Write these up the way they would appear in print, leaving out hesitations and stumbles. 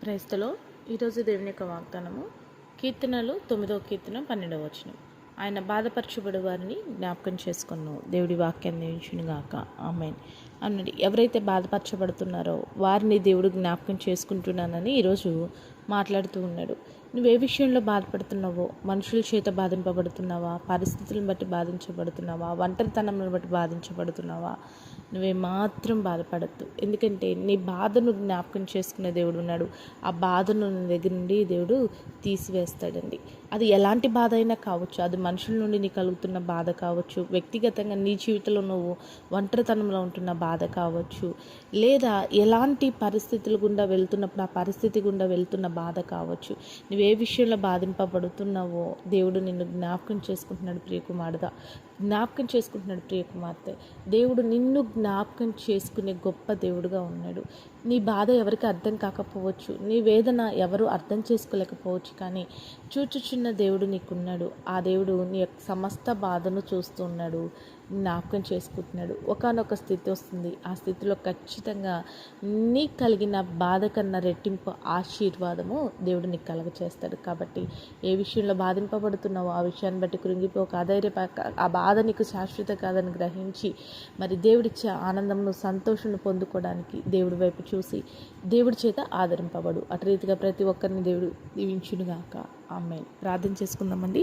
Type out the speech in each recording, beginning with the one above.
క్రైస్తలో ఈరోజు దేవుని యొక్క వాగ్దానము కీర్తనలు 9వ కీర్తన 12వ వచనం. ఆయన బాధపరచబడి వారిని జ్ఞాపకం చేసుకున్నాను. దేవుడి వాక్యాన్ని దీవించునుగాక. ఆమేన్ అన్నది. ఎవరైతే బాధపరచబడుతున్నారో వారిని దేవుడు జ్ఞాపకం చేసుకుంటున్నానని ఈరోజు మాట్లాడుతూ ఉన్నాడు. నువ్వే విషయంలో బాధపడుతున్నావో, మనుషుల చేత బాధింపబడుతున్నావా, పరిస్థితులను బట్టి బాధించబడుతున్నావా, ఒంటరితనంను బట్టి బాధించబడుతున్నావా, నువ్వే మాత్రం బాధపడద్దు. ఎందుకంటే నీ బాధను జ్ఞాపకం చేసుకునే దేవుడు ఉన్నాడు. ఆ బాధను నీ దగ్గర నుండి దేవుడు తీసివేస్తాడండి. అది ఎలాంటి బాధ అయినా కావచ్చు. అది మనుషుల నుండి నీ కలుగుతున్న బాధ కావచ్చు, వ్యక్తిగతంగా నీ జీవితంలో నువ్వు ఒంటరితనంలో ఉంటున్న బాధ కావచ్చు, లేదా ఎలాంటి పరిస్థితుల గుండా వెళ్తున్నప్పుడు ఆ పరిస్థితి గుండా వెళ్తున్న బాధ కావచ్చు. నువ్వే విషయంలో బాధింపబడుతున్నావో దేవుడు నిన్ను జ్ఞాపకం చేసుకుంటున్నాడు. ప్రియకుమారుడా, జ్ఞాపకం చేసుకుంటున్నాడు. ప్రియకుమార్తె, దేవుడు నిన్ను జ్ఞాపకం చేసుకునే గొప్ప దేవుడుగా ఉన్నాడు. నీ బాధ ఎవరికి అర్థం కాకపోవచ్చు, నీ వేదన ఎవరు అర్థం చేసుకోలేకపోవచ్చు, కానీ చూచుచున్న దేవుడు నీకున్నాడు. ఆ దేవుడు నీ యొక్క సమస్త బాధను చూస్తూ ఉన్నాడు, జ్ఞాపకం చేసుకుంటున్నాడు. ఒకానొక స్థితి వస్తుంది. ఆ స్థితిలో ఖచ్చితంగా నీకు కలిగిన బాధ కన్నా రెట్టింపు ఆశీర్వాదము దేవుడు నీకు కలగచేస్తాడు. కాబట్టి ఏ విషయంలో బాధింపబడుతున్నావో ఆ విషయాన్ని బట్టి కృంగిపోక, ఆ బాధ నీకు శాశ్వత కాదని గ్రహించి మరి దేవుడిచ్చే ఆనందంను, సంతోషాన్ని పొందుకోవడానికి దేవుడి వైపు చూసి దేవుడి చేత ఆదరింపబడు. అటు రీతిగా ప్రతి ఒక్కరిని దేవుడు దీవించునుగాక. ఆమేన్. ప్రార్థన చేసుకుందామండి.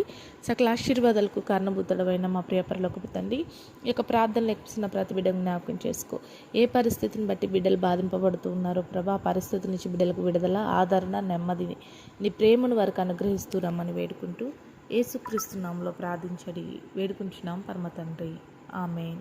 సకల ఆశీర్వాదాలకు కారణభూతుడమైన మా ప్రియ పరలోకపు తండ్రి, ఈ యొక్క ప్రార్థనలు ఎక్కిస్తున్న ప్రతి బిడ్డను జ్ఞాపకం చేసుకో. ఏ పరిస్థితిని బట్టి బిడ్డలు బాధింపబడుతూ ఉన్నారో ప్రభా, పరిస్థితి నుంచి బిడ్డలకు విడుదల, ఆదరణ, నెమ్మదిని, నీ ప్రేమను వారికి అనుగ్రహిస్తూ రమ్మని వేడుకుంటూ యేసుక్రీస్తు నామములో ప్రార్థించడి వేడుకుంటున్నాం పరమ తండ్రి. ఆమేన్.